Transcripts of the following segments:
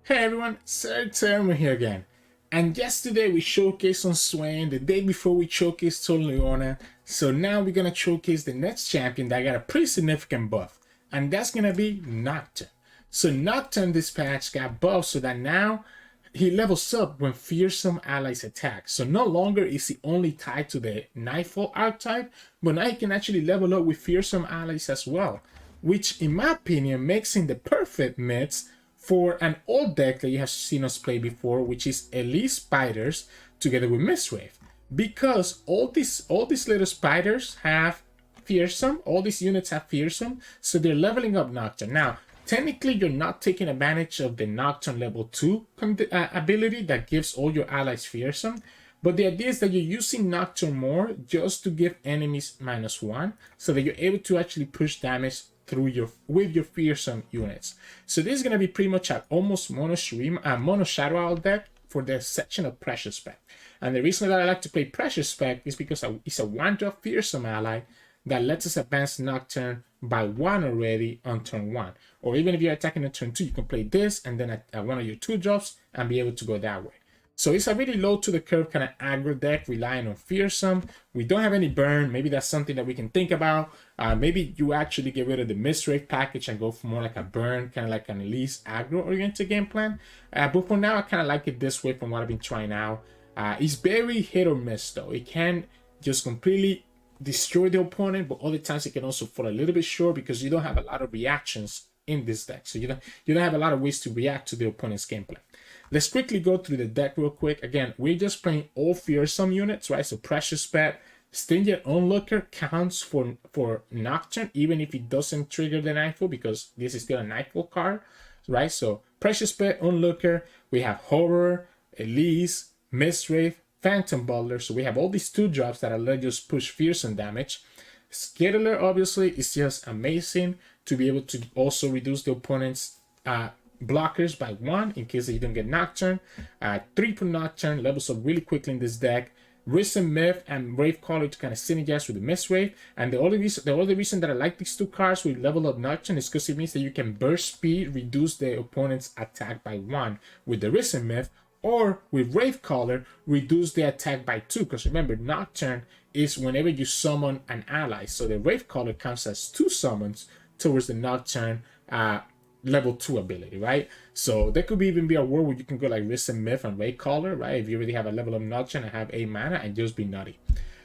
Hey everyone, Sirturmund here again. And yesterday we showcased on Swain, the day before we showcased on Leona. So now we're gonna showcase the next champion that got a pretty significant buff. And that's gonna be Nocturne. So Nocturne this patch got buffed so that now he levels up when Fearsome allies attack. So no longer is he only tied to the Nightfall archetype, but now he can actually level up with Fearsome allies as well. Which in my opinion makes him the perfect mix for an old deck that you have seen us play before, which is Elise Spiders together with Mistwraith. Because all these little spiders have Fearsome, all these units have Fearsome, so they're leveling up Nocturne. Now, technically you're not taking advantage of the Nocturne level 2 ability that gives all your allies Fearsome, but the idea is that you're using Nocturne more just to give enemies -1, so that you're able to actually push damage through with your Fearsome units. So this is going to be pretty much an almost mono Shadow Owl deck for the section of Pressure Spec. And the reason that I like to play Pressure Spec is because it's a 1-drop Fearsome ally that lets us advance Nocturne by 1 already on turn 1. Or even if you're attacking on turn 2, you can play this and then at one of your 2 drops and be able to go that way. So it's a really low to the curve kind of aggro deck relying on Fearsome. We don't have any burn. Maybe that's something that we can think about. Maybe you actually get rid of the Mistwraith package and go for more like a burn, kind of like an Elise aggro-oriented game plan. But for now, I kind of like it this way from what I've been trying out. It's very hit or miss though. It can just completely destroy the opponent, but other times it can also fall a little bit short because you don't have a lot of reactions in this deck. So you don't have a lot of ways to react to the opponent's gameplay. Let's quickly go through the deck real quick. Again, we're just playing all Fearsome units, right? So Precious Pet, Stinged Onlooker counts for Nocturne, even if it doesn't trigger the Nightfall, because this is still a Nightfall card, right? So Precious Pet, Onlooker, we have Horror, Elise, Mistwraith, Phantom Butler. So we have all these 2 drops that let us push Fearsome damage. Skittler, obviously, is just amazing to be able to also reduce the opponent's blockers by 1 in case you don't get Nocturne. 3 for Nocturne levels up really quickly in this deck. Risen Myth and Wraithcaller to kind of synergize with the Mistwraith. And the only reason that I like these 2 cards with level up Nocturne is because it means that you can burst speed, reduce the opponent's attack by 1 with the Risen Myth, or with Wraithcaller, reduce the attack by 2. Because remember, Nocturne is whenever you summon an ally. So the Wraithcaller counts as 2 summons towards the Nocturne level 2 ability, right? So there could even be a world where you can go like Risen Myth and Wraithcaller, right? If you already have a level of Nocturne and have 8 mana and just be nutty.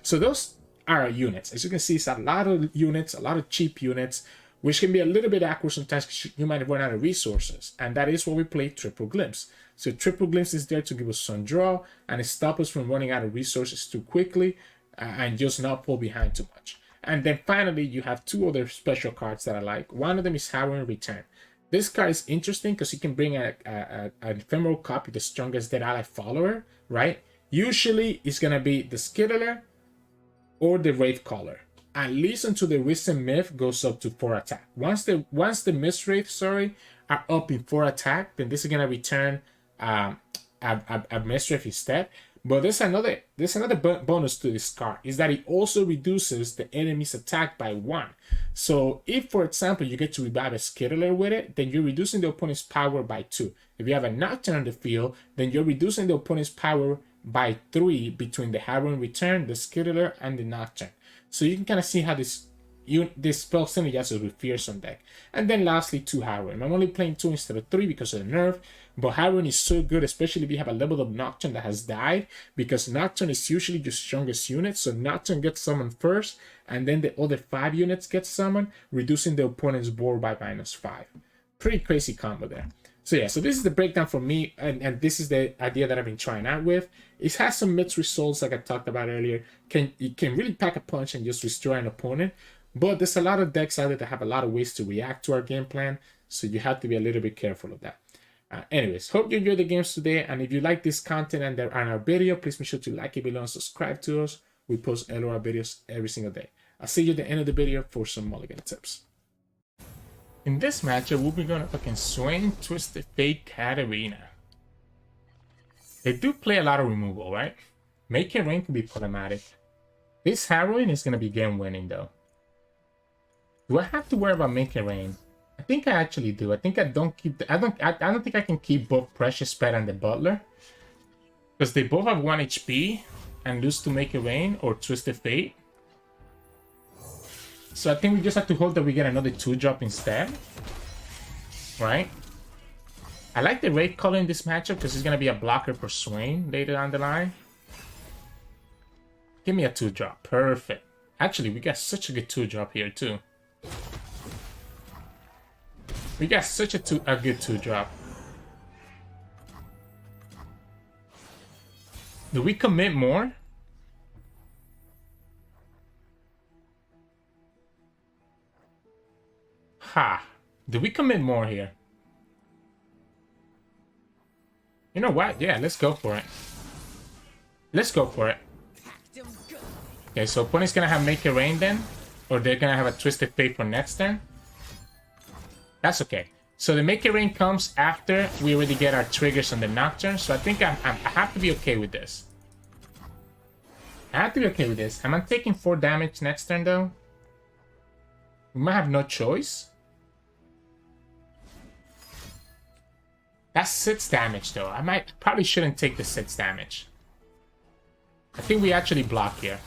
So those are our units. As you can see, it's a lot of units, a lot of cheap units, which can be a little bit awkward sometimes because you might run out of resources. And that is why we play Triple Glimpse. So Triple Glimpse is there to give us some draw and it stops us from running out of resources too quickly and just not fall behind too much. And then finally, you have 2 other special cards that I like. One of them is Harrowing Return. This card is interesting because you can bring an ephemeral copy, the strongest dead ally follower, right? Usually it's going to be the Skittler or the Wraithcaller. At least until the Risen Myth goes up to 4 attack. Once the Mistwraith, are up in 4 attack, then this is going to return a Mistwraith instead. But there's another bonus to this card, is that it also reduces the enemy's attack by 1. So if, for example, you get to revive a Skittler with it, then you're reducing the opponent's power by 2. If you have a Nocturne on the field, then you're reducing the opponent's power by 3 between the Harrowing Return, the Skittler, and the Nocturne. So you can kind of see how this spell synergizes with Fearsome deck. And then lastly, 2 Harrowing. I'm only playing 2 instead of 3 because of the nerf, but Harrowing is so good, especially if you have a level of Nocturne that has died, because Nocturne is usually your strongest unit, so Nocturne gets summoned first, and then the other 5 units get summoned, reducing the opponent's board by -5. Pretty crazy combo there. So yeah, so this is the breakdown for me, and this is the idea that I've been trying out with. It has some mixed results like I talked about earlier. It can really pack a punch and just destroy an opponent, but there's a lot of decks out there that have a lot of ways to react to our game plan, so you have to be a little bit careful of that. Anyways, hope you enjoyed the games today, and if you like this content and our video, please make sure to like it below and subscribe to us. We post LOR videos every single day. I'll see you at the end of the video for some mulligan tips. In this matchup, we'll be going up against Swain TF Katarina. They do play a lot of removal, right? Making rain can be problematic. This Harrowing is going to be game winning though. Do I have to worry about making rain? I think I actually do. I think I don't keep the, I don't think I can keep both Precious Pet and the Butler. Because they both have 1 HP and lose to Make It Rain or Twisted Fate. So I think we just have to hope that we get another 2-drop instead. Right? I like the Wraith color in this matchup because it's going to be a blocker for Swain later down the line. Give me a 2-drop. Perfect. Actually, we got such a good 2-drop here too. We got such a good 2-drop. Do we commit more? Ha! Do we commit more here? You know what? Yeah, let's go for it. Let's go for it. Okay, so opponent's gonna have Make It Rain then? Or they're gonna have a Twisted Fate for next turn? That's okay. So the Make It Rain comes after we already get our triggers on the Nocturne, so I think I have to be okay with this. I have to be okay with this. Am I taking 4 damage next turn though? We might have no choice. That's 6 damage though. Probably shouldn't take the 6 damage. I think we actually block here.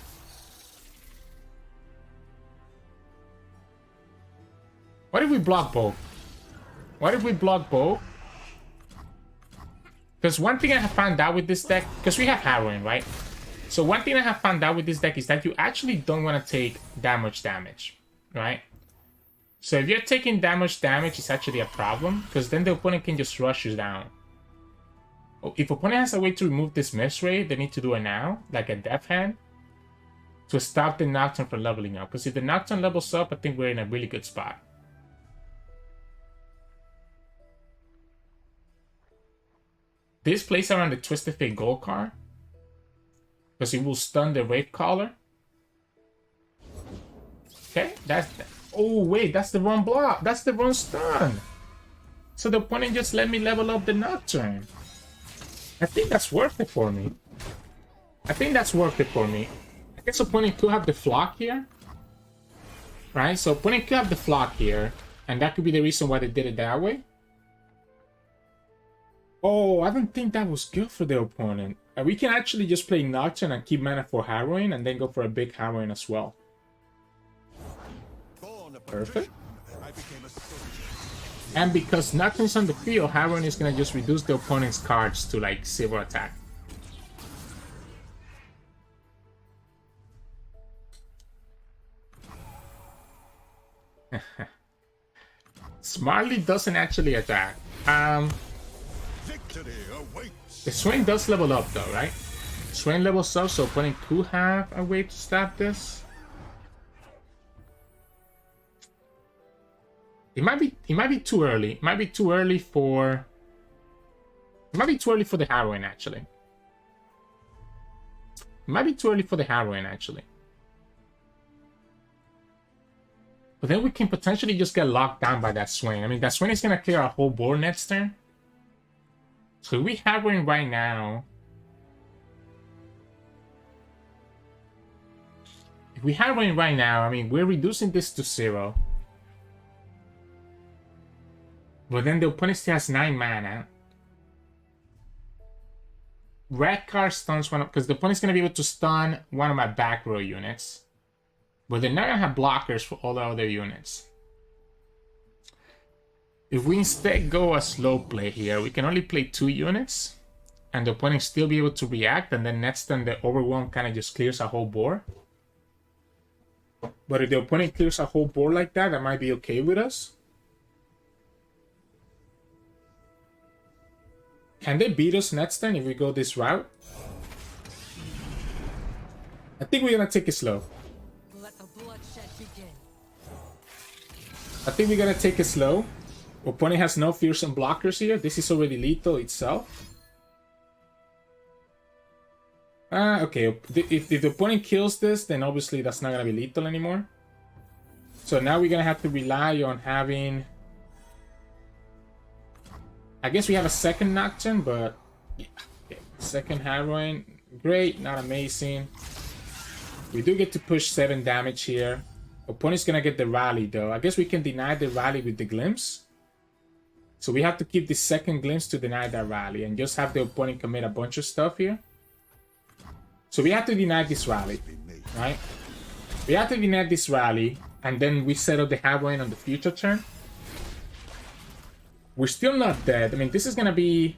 What if we block both? What if we block both? Because one thing I have found out with this deck, because we have Harrowing, right? So one thing I have found out with this deck is that you actually don't want to take that much damage, right? So if you're taking that much damage, it's actually a problem, because then the opponent can just rush you down. If opponent has a way to remove this Mistwraith, they need to do it now, like a Death Hand, to stop the Nocturne from leveling up. Because if the Nocturne levels up, I think we're in a really good spot. This plays around the Twisted Fate Gold card, because it will stun the Wraith Caller. Okay, that's... Oh, wait, that's the wrong block. That's the wrong stun. So the opponent just let me level up the Nocturne. I think that's worth it for me. I think that's worth it for me. I guess opponent could have the flock here. Right? So opponent could have the flock here. And that could be the reason why they did it that way. Oh, I don't think that was good for the opponent. We can actually just play Nocturne and keep mana for Harrowing and then go for a big Harrowing as well. Perfect. And because Nocturne's on the field, Harrowing is going to just reduce the opponent's cards to like 0 attack. Smartly doesn't actually attack. The Swain does level up though, right? Swain levels up, so opponent could have a way to stop this. It might be too early. It might be too early for... It might be too early for the Harrowing, actually. It might be too early for the Harrowing, actually. But then we can potentially just get locked down by that Swain. I mean, that Swain is going to clear our whole board next turn. So if we Harrowing right now... If we Harrowing right now, I mean, we're reducing this to 0. But then the opponent still has 9 mana. Red card stuns one, because the opponent's going to be able to stun one of my back row units. But they're not going to have blockers for all the other units. If we instead go a slow play here, we can only play 2 units. And the opponent still be able to react, and then next turn the Overwhelm kind of just clears a whole board. But if the opponent clears a whole board like that, that might be okay with us. Can they beat us next turn if we go this route? I think we're gonna take it slow. Let the bloodshed begin. I think we're gonna take it slow. Opponent has no Fearsome blockers here. This is already lethal itself. Okay. If the opponent kills this, then obviously that's not gonna be lethal anymore. So now we're gonna have to rely on having... I guess we have a second Nocturne, but yeah. Okay. Second Harrowing, great, not amazing. We do get to push 7 damage here. Opponent's gonna get the rally though. I guess we can deny the rally with the glimpse. So we have to keep the second glimpse to deny that rally and just have the opponent commit a bunch of stuff here. So we have to deny this rally, right? We have to deny this rally, and then we set up the Havoc on the future turn. We're still not dead. I mean, this is gonna be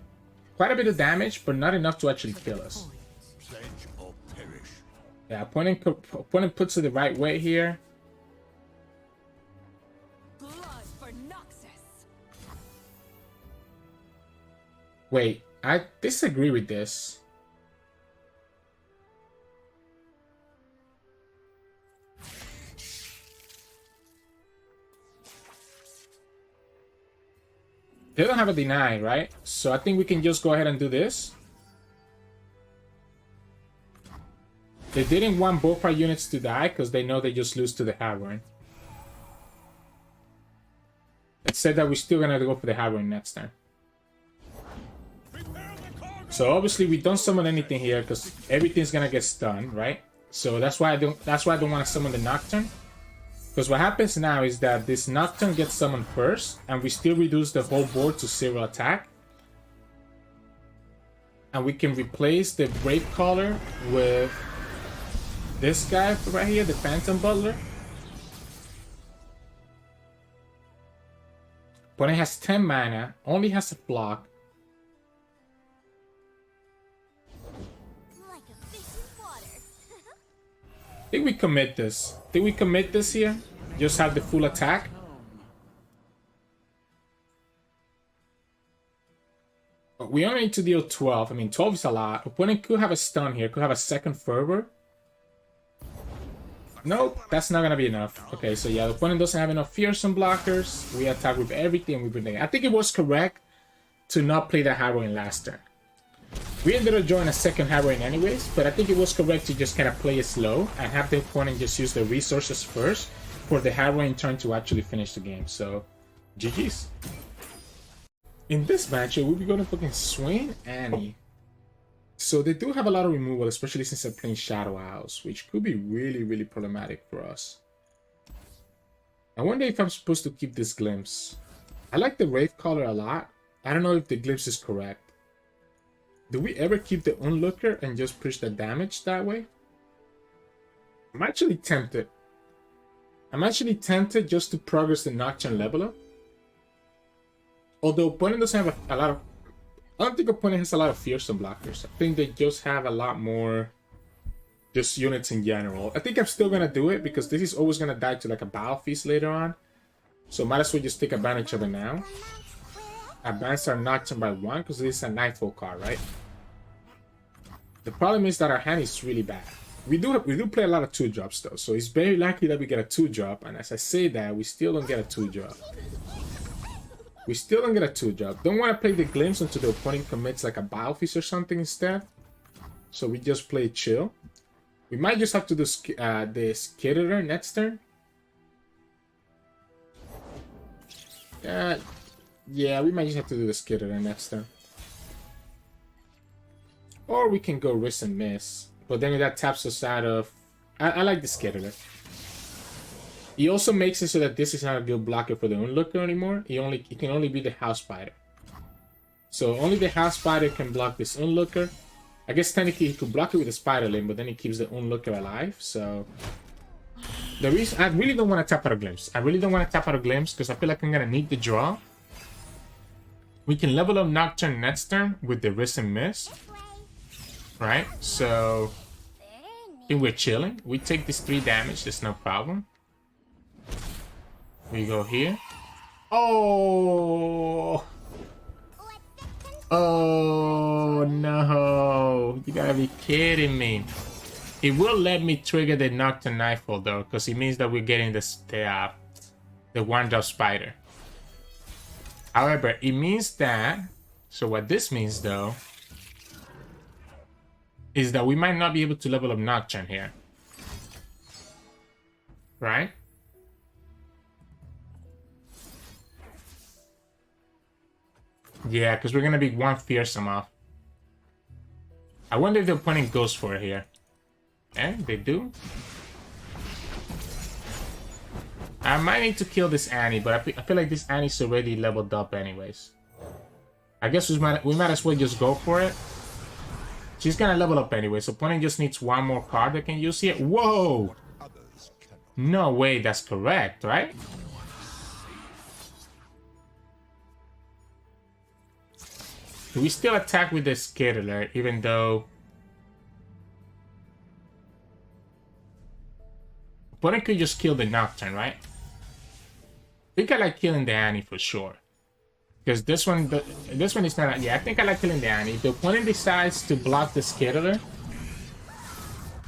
quite a bit of damage, but not enough to actually kill us. Yeah, opponent puts it the right way here. Wait, I disagree with this. They don't have a deny, right? So I think we can just go ahead and do this. They didn't want both our units to die because they know they just lose to the Havoc. It said that we're still gonna go for the Havoc next turn. So obviously we don't summon anything here because everything's gonna get stunned, right? So that's why I don't want to summon the Nocturne. Because what happens now is that this Nocturne gets summoned first, and we still reduce the whole board to 0 attack. And we can replace the Gravecaller with this guy right here, the Phantom Butler. Opponent has 10 mana, only has a block. I think we commit this. Think we commit this here? Just have the full attack? But we only need to deal 12. I mean, 12 is a lot. Opponent could have a stun here. Could have a second fervor. Nope, that's not gonna be enough. Okay, so yeah, the opponent doesn't have enough fearsome blockers. We attack with everything. I think it was correct to not play the Harrowing last turn. We ended up drawing a second Harrowing anyways, but I think it was correct to just kind of play it slow and have the opponent just use the resources first for the Harrowing turn to actually finish the game. So, GG's. In this matchup, we'll be going up against Swain Annie. So they do have a lot of removal, especially since they're playing Shadow Owls, which could be really, really problematic for us. I wonder if I'm supposed to keep this Glimpse. I like the Wraithcaller a lot. I don't know if the Glimpse is correct. Do we ever keep the Onlooker and just push the damage that way? I'm actually tempted. I'm actually tempted just to progress the Nocturne level up. Although opponent doesn't have a lot of... I don't think opponent has a lot of fearsome blockers. I think they just have a lot more just units in general. I think I'm still gonna do it because this is always gonna die to like a Battle Feast later on. So might as well just take advantage of it now. Advance our Nocturne by 1 because this is a Nightfall card, right? The problem is that our hand is really bad. We do play a lot of 2-drops though, so it's very likely that we get a 2-drop, and as I say that, we still don't get a 2-drop. We still don't get a 2-drop. Don't want to play the Glimpse until the opponent commits like a Battle Feast or something instead. So we just play chill. We might just have to do the Skitterer next turn. Yeah, we might just have to do the Skitterer next turn. Or we can go Risk and Miss. But then that taps us out of... I like the Skitterer. He also makes it so that this is not a good blocker for the Onlooker anymore. He can only be the House Spider. So only the House Spider can block this Onlooker. I guess technically he could block it with a Spiderling, but then he keeps the Onlooker alive. So the reason I really don't want to tap out a Glimpse. I really don't want to tap out a Glimpse because I feel like I'm gonna need the draw. We can level up Nocturne next turn with the Risk and Miss. Right? So I think we're chilling. We take this 3 damage, there's no problem. We go here. Oh! Oh no! You gotta be kidding me. It will let me trigger the Nocturne Nightfall though, because it means that we're getting the 1-drop Spider. However, it means that... So what this means though is that we might not be able to level up Nocturne here. Right? Yeah, because we're going to be 1 Fearsome off. I wonder if the opponent goes for it here. Eh, they do. I might need to kill this Annie, but I feel like this Annie's already leveled up anyways. I guess we might as well just go for it. She's gonna level up anyway, so opponent just needs one more card they can use here. Whoa! No way that's correct, right? Do we still attack with the Skittler, even though... Opponent could just kill the Nocturne, right? I think I like killing the Annie for sure. Because this one is not... Yeah, I think I like killing the Annie. If the opponent decides to block the Skittler,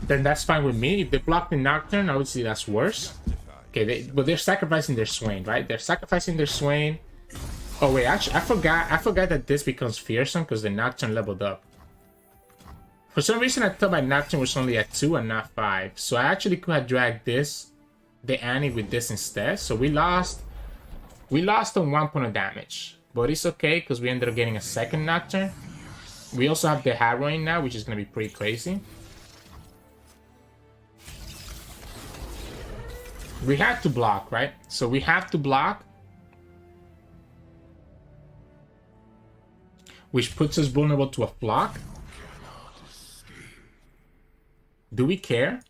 then that's fine with me. If they block the Nocturne, obviously that's worse. Okay, but they're sacrificing their Swain, right? They're sacrificing their Swain. Oh wait, actually, I forgot that this becomes Fearsome because the Nocturne leveled up. For some reason, I thought my Nocturne was only at 2 and not 5. So I actually could have dragged the Annie with this instead. So we lost on 1 point of damage. But it's okay because we ended up getting a second Nocturne. We also have the Harrowing now, which is going to be pretty crazy. We have to block, right? So we have to block. Which puts us vulnerable to a flock. Do we care?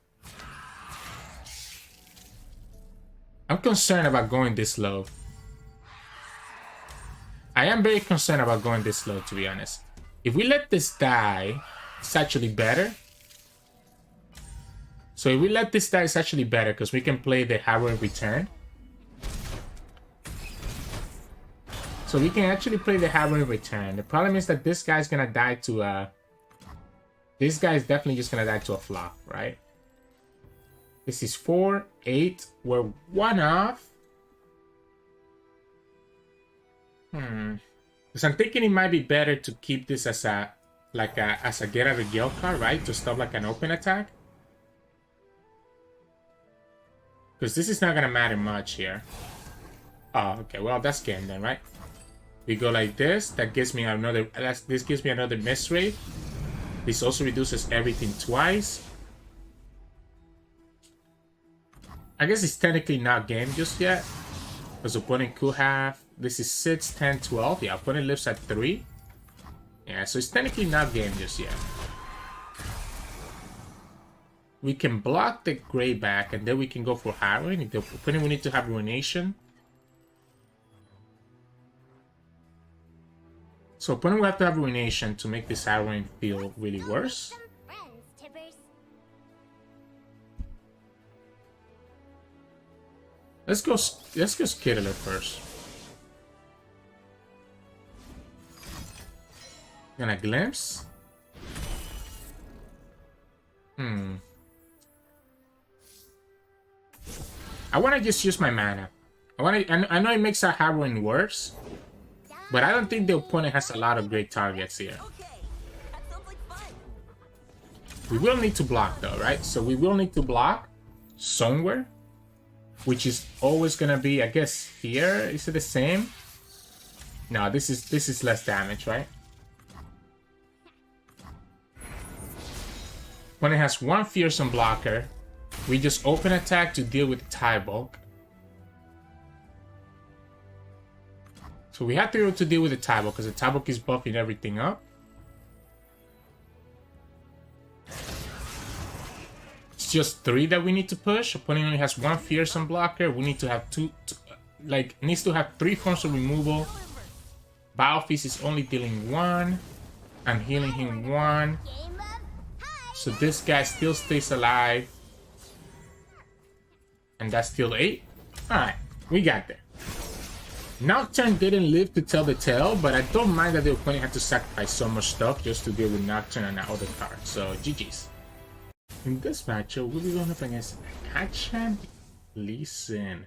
I'm concerned about going this low. I am very concerned about going this low, to be honest. If we let this die, it's actually better. So if we let this die, it's actually better because we can play the Harrowing Return. So we can actually play the Harrowing Return. The problem is that this guy's gonna die to this guy's definitely just gonna die to a flop, right? This is 4, 8. We're 1 off. Because I'm thinking it might be better to keep this as a get out of jail card, right? To stop like an open attack. Because this is not gonna matter much here. Oh, okay. Well, that's game then, right? We go like this. That gives me another. This gives me another Mistwraith. This also reduces everything twice. I guess it's technically not game just yet. Because opponent could have. This is 6, 10, 12. Yeah, opponent lives at 3. Yeah, so it's technically not game just yet. We can block the Grey back and then we can go for Harrowing. If the opponent will need to have Ruination. So opponent will have to have Ruination to make this Harrowing feel really worse. Let's go Skittler first. Gonna Glimpse. I wanna just use my mana. I know it makes our Harrowing worse. But I don't think the opponent has a lot of great targets here. We will need to block though, right? So we will need to block somewhere. Which is always gonna be, I guess, here. Is it the same? No, this is less damage, right? When it has 1 Fearsome blocker, we just open attack to deal with the tie bulk. So we have to be able to deal with the tie bulk because the tie bulk is buffing everything up. It's just 3 that we need to push. Opponent only has 1 Fearsome blocker. We need to have 2 needs to have 3 forms of removal. Biofeast is only dealing 1. I'm healing him 1. So this guy still stays alive. And that's still 8. Alright, we got there. Nocturne didn't live to tell the tale, but I don't mind that the opponent had to sacrifice so much stuff just to deal with Nocturne and that other card. So GG's. In this matchup, we'll be going up against Akshan Lee Sin.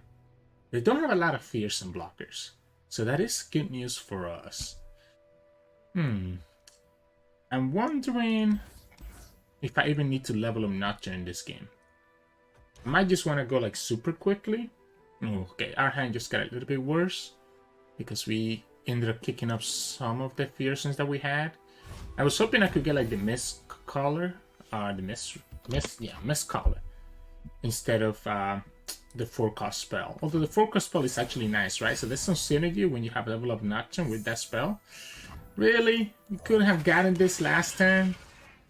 They don't have a lot of Fearsome blockers, so that is good news for us. I'm wondering if I even need to level up Nocturne in this game. I might just want to go like super quickly. Okay, our hand just got a little bit worse because we ended up kicking up some of the Fearsomes that we had. I was hoping I could get like the Mist Collar, Mist Collar, instead of the 4-cost spell. Although the 4-cost spell is actually nice, right? So there's some synergy when you have level up Nocturne with that spell. Really? You couldn't have gotten this last turn?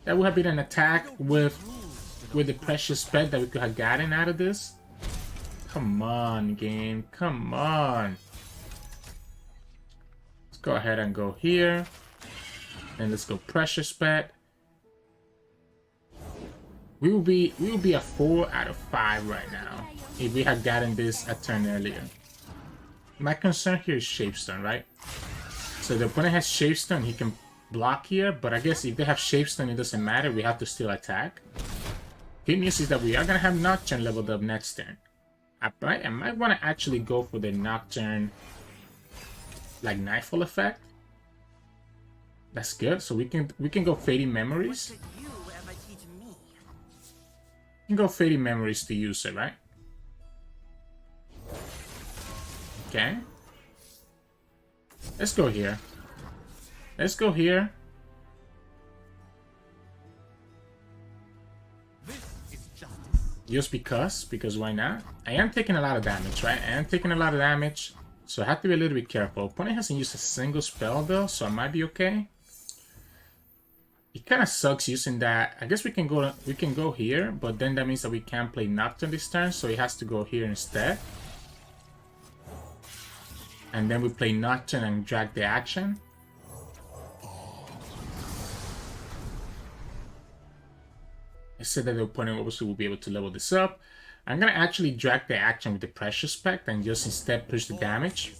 That would have been an attack with the precious pet that we could have gotten out of this? Come on, game. Come on. Let's go ahead and go here. And let's go precious pet. We will be a 4 out of 5 right now if we had gotten this a turn earlier. My concern here is Shapestone, right? So the opponent has Shapestone, he can block here, but I guess if they have Shapestone, it doesn't matter, we have to still attack. Good news is that we are gonna have Nocturne leveled up next turn. I might want to actually go for the Nocturne, like Nightfall effect. That's good. So we can go Fading Memories. You can go Fading Memories to use it, right? Okay. Let's go here. Let's go here. Just because why not? I am taking a lot of damage, right? I am taking a lot of damage, so I have to be a little bit careful. Opponent hasn't used a single spell though, so I might be okay. It kind of sucks using that. I guess we can go here, but then that means that we can't play Nocturne this turn, so he has to go here instead. And then we play Nocturne and drag the action. I said that the opponent obviously will be able to level this up. I'm gonna actually drag the action with the Precious Pact and just instead push the damage.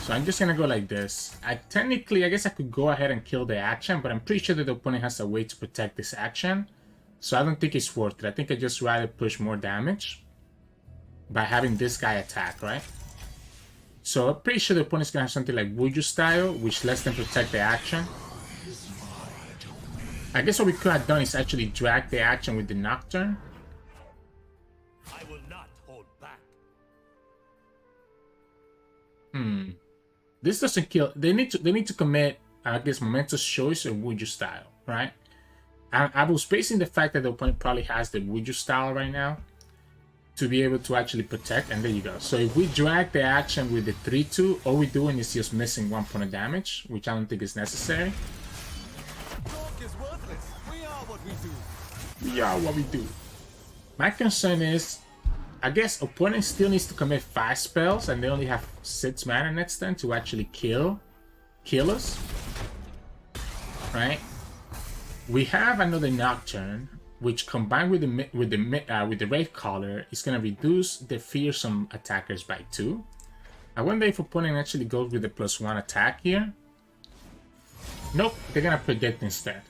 So I'm just gonna go like this. I guess I could go ahead and kill the action, but I'm pretty sure that the opponent has a way to protect this action. So I don't think it's worth it. I think I'd just rather push more damage by having this guy attack, right? So I'm pretty sure the opponent's gonna have something like Wuju style, which lets them protect the action. I guess what we could have done is actually drag the action with the Nocturne. I will not hold back. This doesn't kill. They need to commit, I guess, Momentous Choice or Wuju style, right? I was basing the fact that the opponent probably has the Wuju style right now to be able to actually protect, and there you go. So if we drag the action with the 3-2, all we're doing is just missing 1 point of damage, which I don't think is necessary. We are what we do. My concern is, I guess opponent still needs to commit 5 spells and they only have 6 mana next turn to actually kill us. Right? We have another Nocturne, which combined with the Wraith Caller is gonna reduce the Fearsome attackers by 2. I wonder if opponent actually goes with the +1 attack here. Nope, they're gonna predict instead.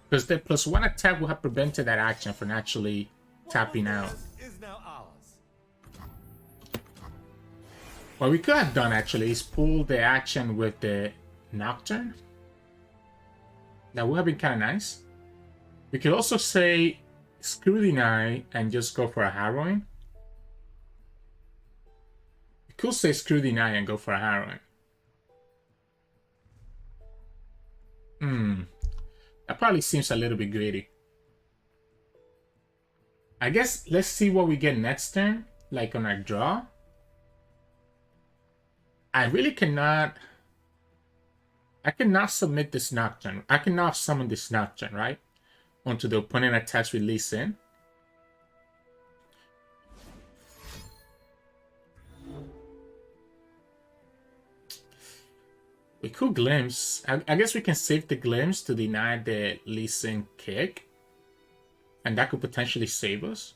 Because the +1 attack would have prevented that action from actually tapping out. What we could have done actually is pull the action with the Nocturne. That would have been kind of nice. We could also say screw the Eye and just go for a Harrowing. We could say screw the Eye and go for a Harrowing. That probably seems a little bit greedy. I guess let's see what we get next turn, like on our draw. I cannot submit this Nocturne. I cannot summon this Nocturne, right? Onto the opponent attacks with Elise Spiders. We could Glimpse. I guess we can save the Glimpse to deny the Elise Spiders kick. And that could potentially save us.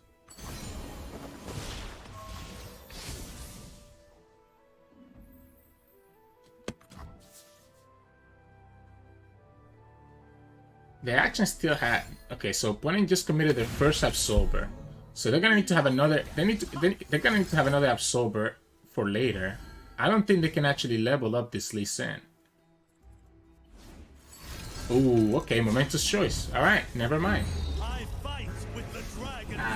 The action still had... Okay, so opponent just committed their first Absolver. So they're gonna need to have another... They're gonna need to have another Absolver for later. I don't think they can actually level up this Elise Spiders. Ooh, okay, Momentous Choice. Alright, never mind.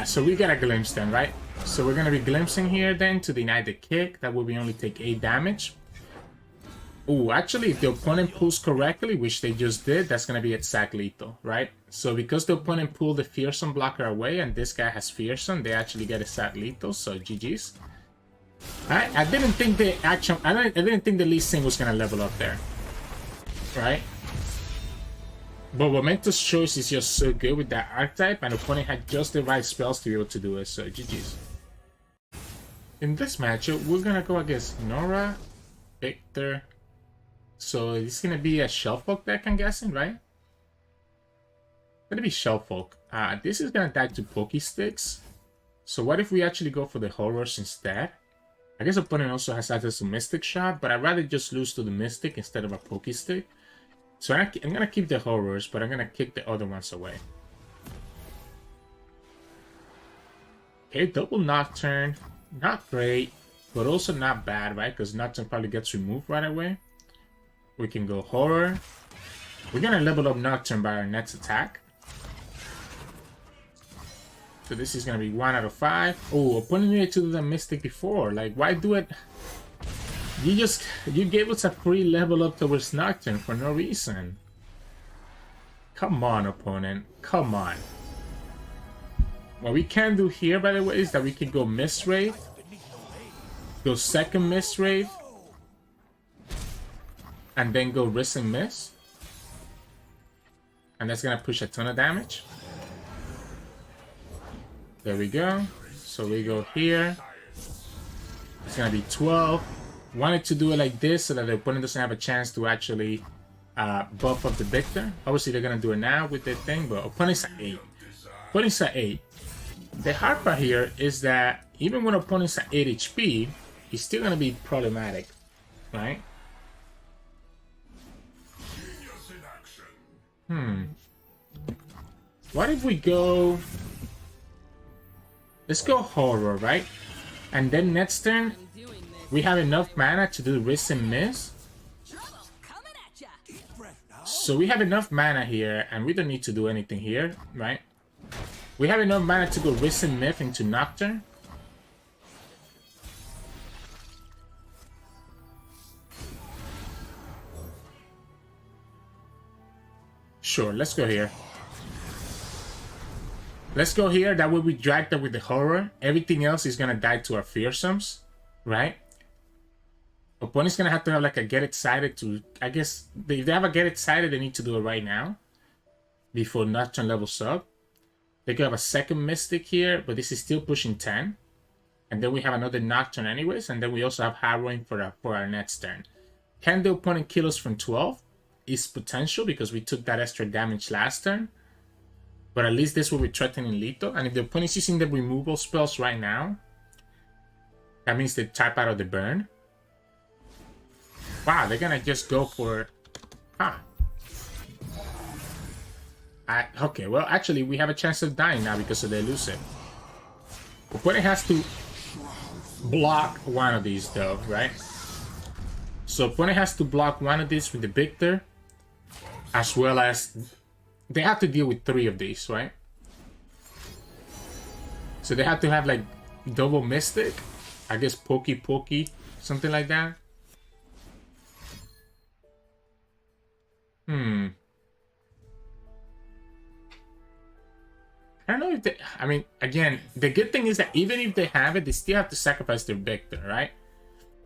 So we got a Glimpse then, right? So we're gonna be glimpsing here then to deny the kick. That will be only take 8 damage. Oh, actually, if the opponent pulls correctly, which they just did, that's going to be exact lethal, right? So because the opponent pulled the Fearsome blocker away and this guy has Fearsome, they actually get exact lethal, so GG's. I didn't think the action... I didn't think the Elise Spiders was going to level up there, right? But Momento's choice is just so good with that archetype, and the opponent had just the right spells to be able to do it, so GG's. In this matchup, we're going to go against Norra Viktor. So it's gonna be a Shellfolk deck, I'm guessing, right? Gonna be Shellfolk. This is gonna die to Pokesticks. So what if we actually go for the Horrors instead? I guess opponent also has access to Mystic Shot, but I'd rather just lose to the Mystic instead of a Pokestick. So I'm gonna keep the Horrors, but I'm gonna kick the other ones away. Okay, double Nocturne. Not great, but also not bad, right? Because Nocturne probably gets removed right away. We can go Horror. We're gonna level up Nocturne by our next attack. So this is gonna be 1 out of 5. Oh, opponent needed to do the Mystic before. Like, why do it? You gave us a free level up towards Nocturne for no reason. Come on, opponent. Come on. What we can do here, by the way, is that we can go Mistwraith. Go second Mistwraith. And then go Risk and Miss. And that's gonna push a ton of damage. There we go. So we go here. It's gonna be 12. Wanted to do it like this so that the opponent doesn't have a chance to actually buff up the Viktor. Obviously they're gonna do it now with their thing, but opponent's at 8. Opponent's at 8. The hard part here is that even when opponent's at 8 HP, he's still gonna be problematic, right? What if we go... Let's go Horror, right? And then next turn, we have enough mana to do Risk and Miss. So we have enough mana here, and we don't need to do anything here, right? We have enough mana to go Risk and Miss into Nocturne. Sure, let's go here. Let's go here. That way we drag that with the Horror. Everything else is gonna die to our Fearsomes, right? Opponent's gonna have to have like a Get Excited to... I guess if they have a Get Excited, they need to do it right now before Nocturne levels up. They could have a second Mystic here, but this is still pushing 10. And then we have another Nocturne anyways, and then we also have Harrowing for our next turn. Can the opponent kill us from 12? Is potential because we took that extra damage last turn. But at least this will be threatening lethal. And if the opponent is using the removal spells right now, that means they tap out of the burn. Wow, they're gonna just go for... Huh. Okay, well, actually, we have a chance of dying now because of the elusive. Opponent has to block one of these, though, right? So opponent has to block one of these with the Viktor, as well as... They have to deal with 3 of these, right? So they have to have, like, double Mystic. I guess Pokey, something like that. I don't know if they... I mean, again, the good thing is that even if they have it, they still have to sacrifice their Viktor, right?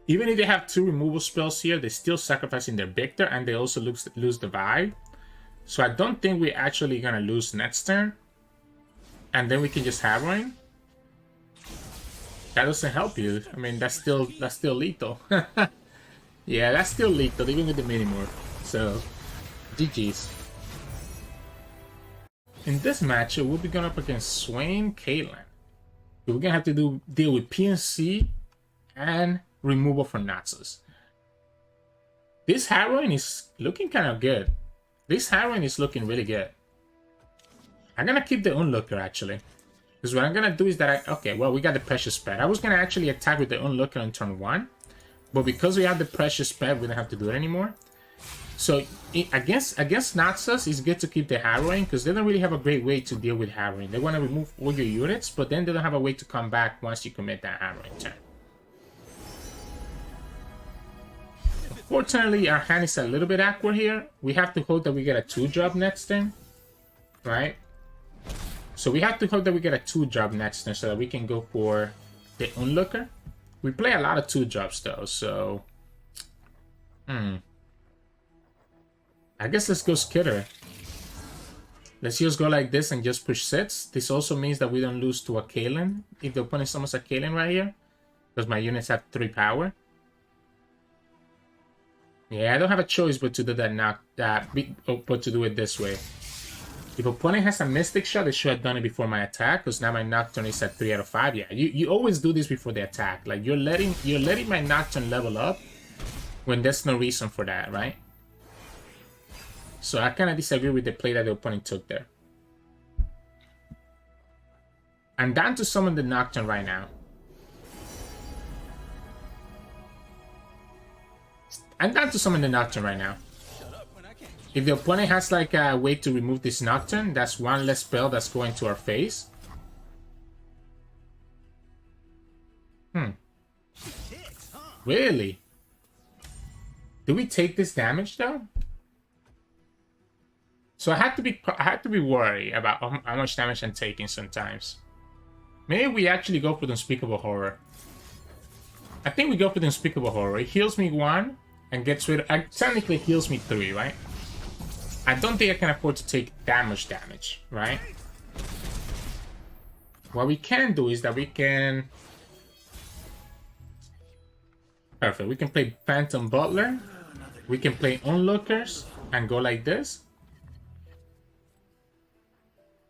Even if they have 2 removal spells here, they're still sacrificing their Viktor, and they also lose the Vibe. So I don't think we're actually gonna lose next turn. And then we can just Harrowing. That doesn't help you. I mean, that's still lethal. Yeah, that's still lethal, even with the Minimorph. So, GG's. In this matchup, we'll be going up against Swain Caitlyn. We're gonna have to deal with PNC and removal from Naxos. This Harrowing is looking kind of good. This Harrowing is looking really good. I'm gonna keep the Onlooker actually. Because what I'm gonna do is that okay, well, we got the Precious Pet. I was gonna actually attack with the Onlooker on turn 1. But because we have the Precious Pet, we don't have to do it anymore. So against Naxos, it's good to keep the Harrowing because they don't really have a great way to deal with Harrowing. They want to remove all your units, but then they don't have a way to come back once you commit that Harrowing turn. Unfortunately, our hand is a little bit awkward here. We have to hope that we get a 2-drop next turn, right? So we have to hope that we get a 2-drop next turn so that we can go for the Onlooker. We play a lot of 2-drops though, so... I guess let's go Skitter. Let's just go like this and just push sets. This also means that we don't lose to a Caitlyn if the opponent summons a Caitlyn right here, because my units have 3 power. Yeah, I don't have a choice but to do but to do it this way. If opponent has a Mystic Shot, they should have done it before my attack, because now my Nocturne is at 3 out of 5. Yeah, you always do this before the attack. Like you're letting my Nocturne level up when there's no reason for that, right? So I kind of disagree with the play that the opponent took there. I'm down to summon the Nocturne right now. If the opponent has like a way to remove this Nocturne, that's one less spell that's going to our face. Really? Do we take this damage though? So I had to be worried about how much damage I'm taking sometimes. Maybe we actually go for the Unspeakable Horror. I think we go for the Unspeakable Horror. It heals me 1 and gets rid of... technically heals me 3, right? I don't think I can afford to take damage, right? What we can do is that we can... Perfect. We can play Phantom Butler. We can play Onlookers and go like this.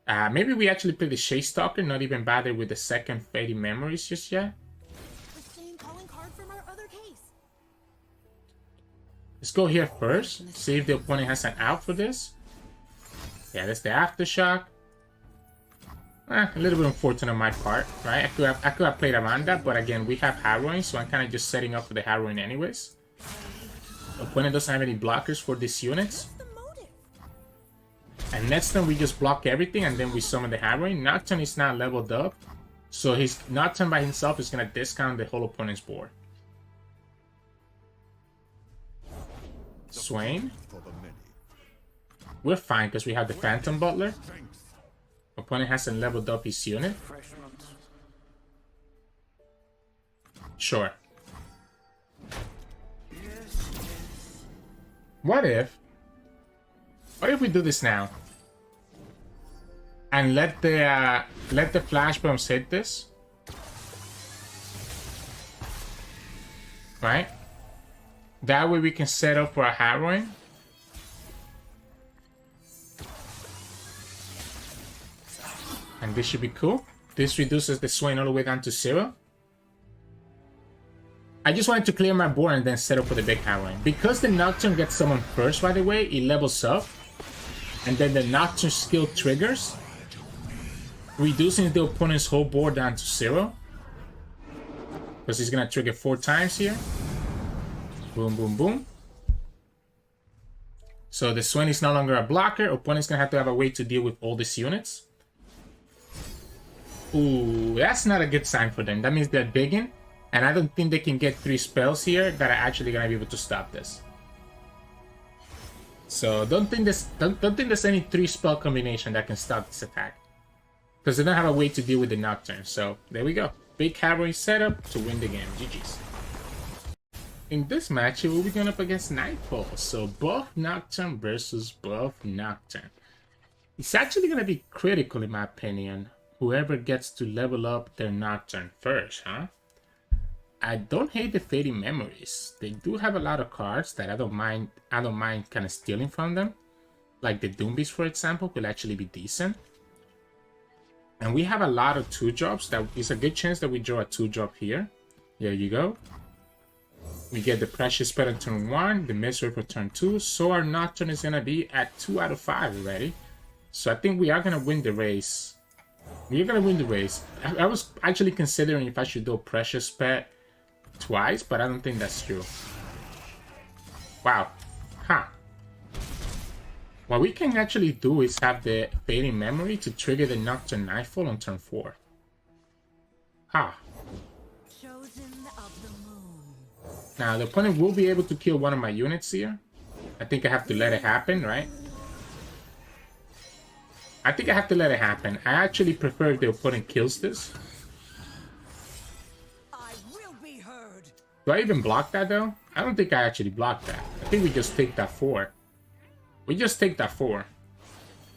Maybe we actually play the Shade Stalker, not even bother with the second Fading Memories just yet. The same calling card from our other case. Let's go here first, see if the opponent has an out for this. Yeah, that's the Aftershock. A little bit unfortunate on my part, right? I could have played around that, but again, we have Harrowing, so I'm kind of just setting up for the Harrowing anyways. Opponent doesn't have any blockers for these units. And next turn we just block everything and then we summon the Harrowing. Nocturne is not leveled up, so his Nocturne by himself is going to discount the whole opponent's board. Swain. We're fine because we have the Phantom Butler. Opponent hasn't leveled up his unit. Sure. What if we do this now? And let the Flash Bombs hit this? Right? That way we can set up for a Harrowing. And this should be cool. This reduces the Swain all the way down to 0. I just wanted to clear my board and then set up for the big Harrowing. Because the Nocturne gets summoned first, by the way, it levels up. And then the Nocturne skill triggers, reducing the opponent's whole board down to 0. Because he's going to trigger 4 times here. Boom, boom, boom. So the Swain is no longer a blocker. Opponent's going to have a way to deal with all these units. Ooh, that's not a good sign for them. That means they're digging. And I don't think they can get 3 spells here that are actually going to be able to stop this. So don't think there's any 3 spell combination that can stop this attack. Because they don't have a way to deal with the Nocturne. So there we go. Big Harrowing setup to win the game. GG's. In this match, we'll be going up against Nightfall. So buff Nocturne versus buff Nocturne. It's actually going to be critical in my opinion. Whoever gets to level up their Nocturne first, huh? I don't hate the Fading Memories. They do have a lot of cards that I don't mind kind of stealing from them. Like the Doombeast, for example, will actually be decent. And we have a lot of 2-drops. That is a good chance that we draw a 2-drop here. There you go. We get the Precious Spell on turn 1, the Mistwraith for turn 2. So our Nocturne is going to be at 2 out of 5 already. So I think we are going to win the race. We're going to win the race. I was actually considering if I should do a Precious Spell twice, but I don't think that's true. Wow. Huh. What we can actually do is have the Fading Memory to trigger the Nocturne Nightfall on turn 4. Huh. Chosen of the moon. Now, the opponent will be able to kill one of my units here. I think I have to let it happen, right? I think I have to let it happen. I actually prefer if the opponent kills this. I will be heard. Do I even block that, though? I don't think I actually blocked that. I think we just take that 4. We just take that 4.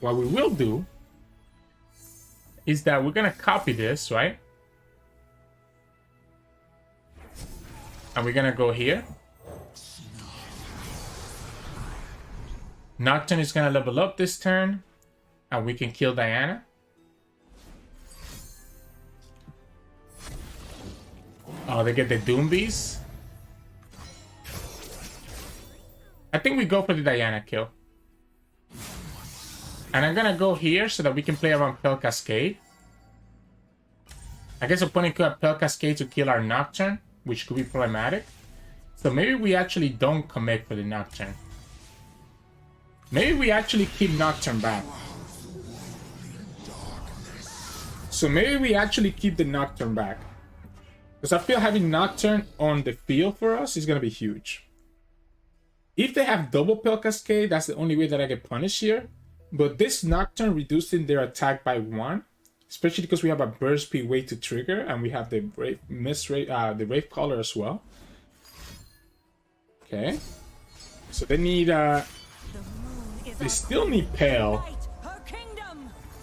What we will do is that we're going to copy this, right? And we're going to go here. Nocturne is going to level up this turn. And we can kill Diana. Oh, they get the Doombees. I think we go for the Diana kill. And I'm gonna go here so that we can play around Pale Cascade. I guess opponent could have Pale Cascade to kill our Nocturne, which could be problematic. So maybe we actually don't commit for the Nocturne. Maybe we actually keep Nocturne back. So maybe we actually keep the Nocturne back. Because I feel having Nocturne on the field for us is going to be huge. If they have double Pale Cascade, that's the only way that I get punished here. But this Nocturne reducing their attack by 1. Especially because we have a burst speed way to trigger. And we have the the Wraith Caller as well. Okay. So they need... they still need Pale.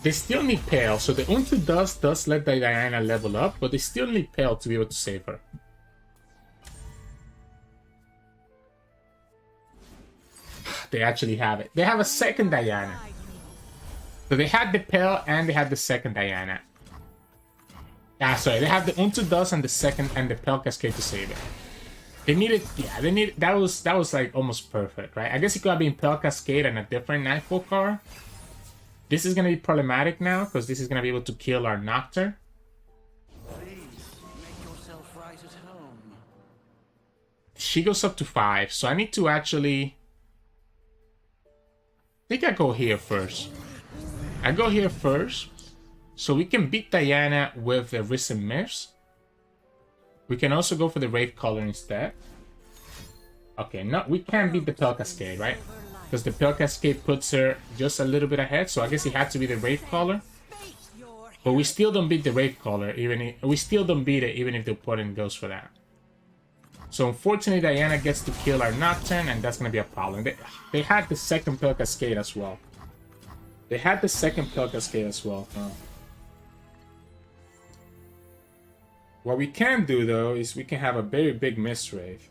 They still need Pale, so the Unto does let the Diana level up, but they still need Pale to be able to save her. They actually have it. They have a second Diana. So they had the Pale and they had the second Diana. Ah, sorry, they have the Unto and the second and the Pale Cascade to save it. They needed, yeah, they need that was like almost perfect, right? I guess it could have been Pale Cascade and a different Nightfall card. This is going to be problematic now, because this is going to be able to kill our Nocturne. Please, make yourself right at home. She goes up to 5, so I need to actually... I think I go here first. I go here first, so we can beat Diana with the Risen Mist. We can also go for the Wraith Caller instead. Okay, no, we can't beat the Pale Cascade, right? Because the Pale Cascade puts her just a little bit ahead, so I guess it had to be the Wraith Caller. But we still don't beat the Wraith Caller, even if we still don't beat it, even if the opponent goes for that. So unfortunately, Diana gets to kill our Nocturne, and that's gonna be a problem. They had the second Pale Cascade as well. They had the second Pale Cascade as well. What we can do though is we can have a very big Mistwraith.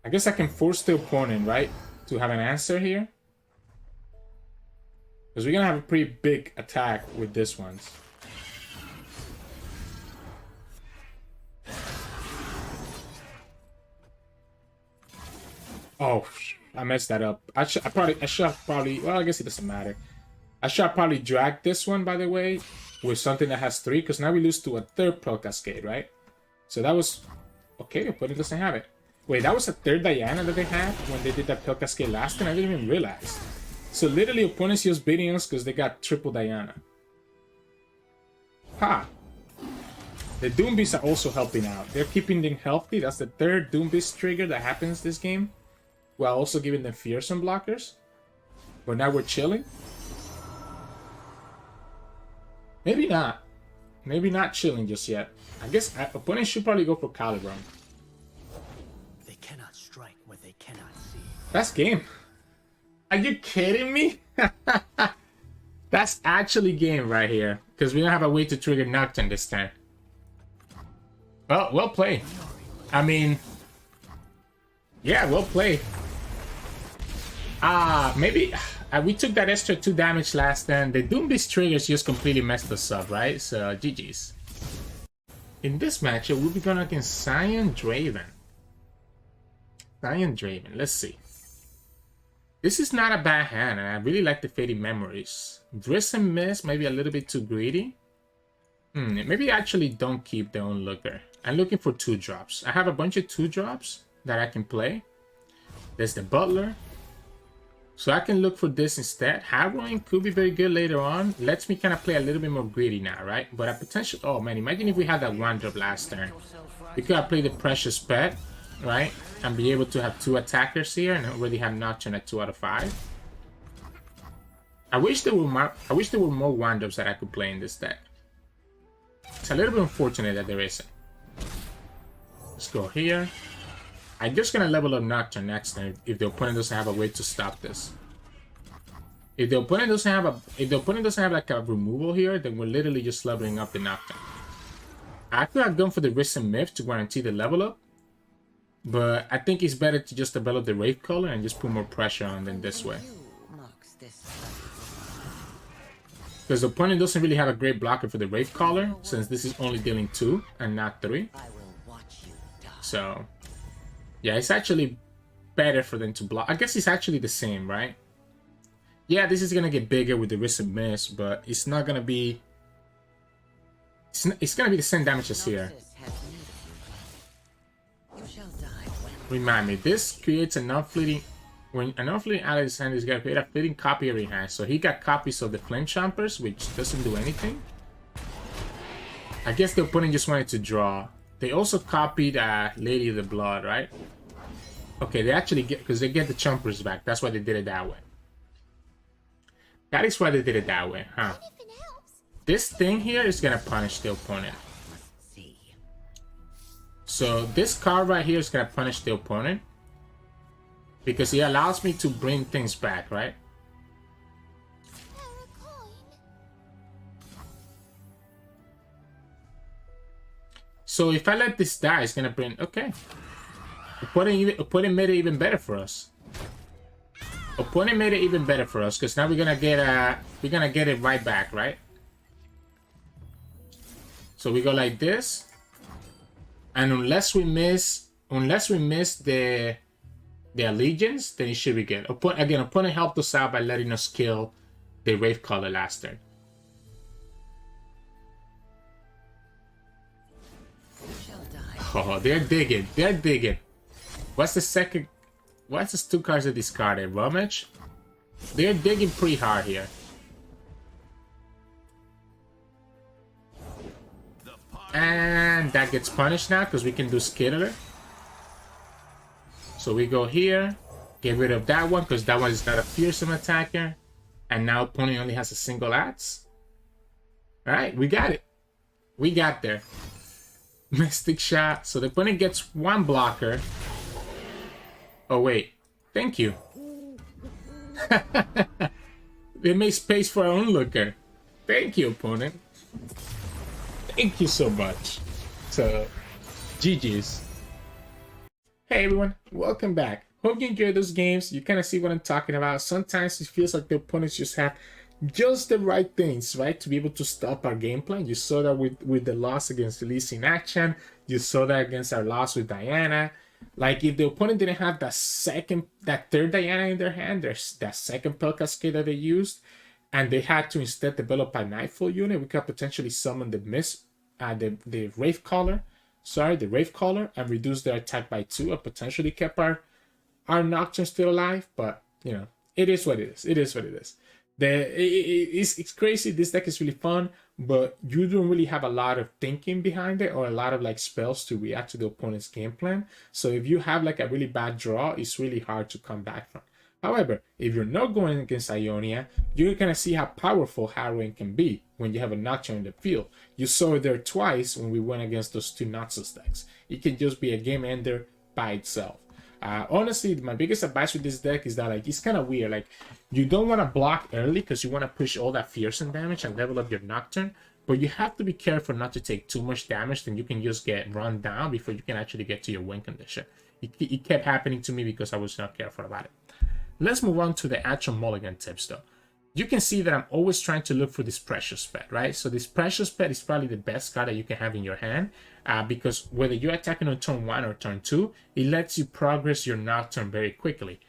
I guess I can force the opponent, right, to have an answer here. Because we're going to have a pretty big attack with this one. Oh, I messed that up. I should have probably, well, I guess it doesn't matter. I should have probably dragged this one, by the way, with something that has 3, because now we lose to a third Pale Cascade, right? So that was, okay, the opponent doesn't have it. Wait, that was a third Diana that they had when they did that Pale Cascade last time? I didn't even realize. So literally opponents just beating us because they got triple Diana. Ha! The Doombeasts are also helping out. They're keeping them healthy. That's the third Doombeast trigger that happens this game. While also giving them Fearsome blockers. But now we're chilling. Maybe not. Maybe not chilling just yet. I guess opponents should probably go for Calibron. That's game. Are you kidding me? That's actually game right here. Because we don't have a way to trigger Nocturne this time. Well played. I mean... yeah, well played. Maybe... we took that extra 2 damage last turn. The Doombeast triggers just completely messed us up, right? So, GG's. In this matchup, we'll be going against Sion Draven. Sion Draven, let's see. This is not a bad hand, and I really like the Fading Memories. Risen Mist might be a little bit too greedy. Maybe I actually don't keep the Onlooker. I'm looking for 2-drops. I have a bunch of 2-drops that I can play. There's the Butler. So I can look for this instead. Harrowing could be very good later on. Lets me kind of play a little bit more greedy now, right? But a potential... Oh, man, imagine if we had that one drop last turn. We could have played the Precious Pet, right? And be able to have 2 attackers here and already have Nocturne at 2 out of 5. I wish there were more one drops that I could play in this deck. It's a little bit unfortunate that there isn't. Let's go here. I'm just gonna level up Nocturne next turn if the opponent doesn't have a way to stop this. If the opponent doesn't have like a removal here, then we're literally just leveling up the Nocturne. I could have gone for the Risen Myth to guarantee the level up, but I think it's better to just develop the Wraith Color and just put more pressure on them this way. Because the opponent doesn't really have a great blocker for the Wraith Collar, since this is only dealing 2 and not 3. So, yeah, it's actually better for them to block. I guess it's actually the same, right? Yeah, this is going to get bigger with the Risen Miss, but it's not going to be... It's going to be the same damage as here. Remind me, this creates a non-fleeting... When a non-fleeting ally is hand, he's going to create a fleeting copy of your hand. So he got copies of the Flame Chompers, which doesn't do anything. I guess the opponent just wanted to draw. They also copied Lady of the Blood, right? Okay, they actually get... Because they get the Chompers back. That's why they did it that way. That is why they did it that way, huh? This thing here is going to punish the opponent. So this card right here is going to punish the opponent. Because it allows me to bring things back, right? So if I let this die, it's going to bring... Okay. Opponent made it even better for us. Opponent made it even better for us. Because now we're going to get it right back, right? So we go like this. And unless we miss the Allegiance, then it should be good. Opponent helped us out by letting us kill the Wraith Color last turn. Oh, they're digging. They're digging. What's the second? What's the 2 cards that discarded? Rummage? They're digging pretty hard here. And that gets punished now because we can do Skittler. So we go here, get rid of that one because that one is not a fearsome attacker. And now opponent only has a single axe. Alright, we got it. We got there. Mystic Shot. So the opponent gets 1 blocker. Oh wait, thank you. They made space for our onlooker. Thank you, opponent. Thank you so much. So, GG's. Hey everyone, welcome back. Hope you enjoyed those games. You kind of see what I'm talking about. Sometimes it feels like the opponents just have just the right things, right, to be able to stop our game plan. You saw that with the loss against Elise in action. You saw that against our loss with Diana. Like, if the opponent didn't have that third Diana in their hand, there's that second Spell Cascade that they used, and they had to instead develop a Nightfall unit, we could potentially summon the Wraith Caller, the Wraith Caller, and reduce their attack by 2, and potentially kept our Nocturne still alive. But, you know, it is what it is. It is what it is. It's crazy. This deck is really fun, but you don't really have a lot of thinking behind it or a lot of like spells to react to the opponent's game plan. So if you have like a really bad draw, it's really hard to come back from. However, if you're not going against Ionia, you're gonna see how powerful Harrowing can be when you have a Nocturne in the field. You saw it there twice when we went against those 2 Noxus decks. It can just be a game ender by itself. Honestly, my biggest advice with this deck is that, like, it's kind of weird. Like, you don't want to block early because you want to push all that fearsome damage and level up your Nocturne, but you have to be careful not to take too much damage, then you can just get run down before you can actually get to your win condition. It kept happening to me because I was not careful about it. Let's move on to the actual mulligan tips though. You can see that I'm always trying to look for this Precious Pet, right? So this Precious Pet is probably the best card that you can have in your hand, because whether you're attacking on turn 1 or turn 2, it lets you progress your Nocturne very quickly.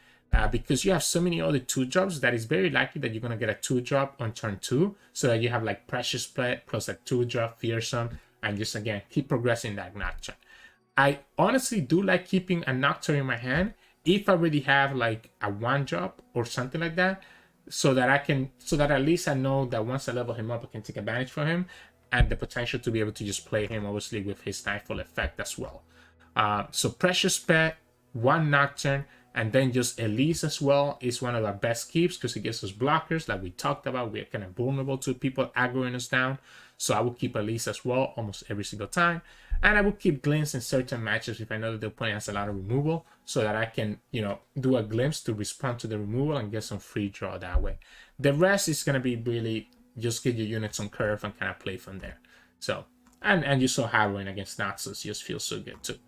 Because you have so many other 2-drops that it's very likely that you're going to get a 2-drop on turn 2, so that you have like Precious Pet plus a 2-drop Fearsome, and just again, keep progressing that Nocturne. I honestly do like keeping a Nocturne in my hand, if I already have like a 1-drop or something like that, so that at least I know that once I level him up, I can take advantage for him, and the potential to be able to just play him obviously with his Nightfall effect as well. So Precious Pet, 1 Nocturne, and then just Elise as well is one of our best keeps because it gives us blockers like we talked about. We're kind of vulnerable to people aggroing us down. So I will keep Elise as well almost every single time. And I will keep Glimpse in certain matches if I know that the opponent has a lot of removal, so that I can, do a Glimpse to respond to the removal and get some free draw that way. The rest is going to be really just get your units on curve and kind of play from there. So, and you saw Harrowing against Naxos just feels so good too.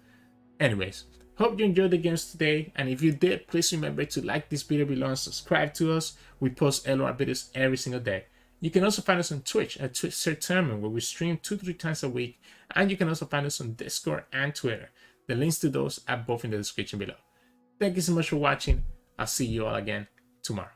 Anyways, hope you enjoyed the games today, and if you did, please remember to like this video below and subscribe to us. We post LOR videos every single day. You can also find us on Twitch at Sirturmund, where we stream 2 to 3 times a week, and you can also find us on Discord and Twitter. The links to those are both in the description below. Thank you so much for watching. I'll see you all again tomorrow.